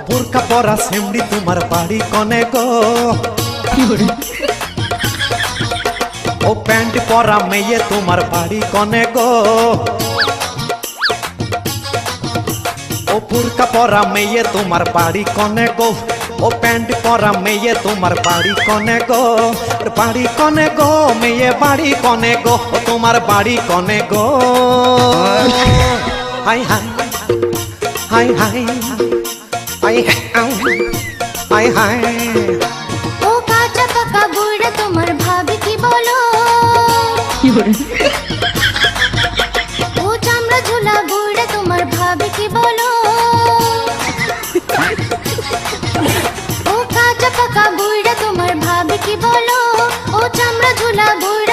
বোরকা পরা সেমড়ি তোমার বাড়ি কনে গো। ও প্যান্ট পরা মেয়ে তোমার বাড়ি কনে গো। ও বোরকা পরা মেয়ে তোমার বাড়ি কনে গো। ও প্যান্ট পরা মেয়ে তোমার বাড়ি কনে গো। বাড়ি কনে গো মেয়ে বাড়ি কনে গো। ও তোমার বাড়ি কনে গো। হাই হাই হাই হাই হাই হাই হাই। ও কাঁচা পাকা বুড়া তোমার ভাবি কি বলো। ও চামড়া ঝোলা বুড়া তোমার ভাবি কি বলো। ও কাঁচা পাকা বুড়া তোমার ভাবি কি বলো। ও চামড়া ঝোলা বুড়া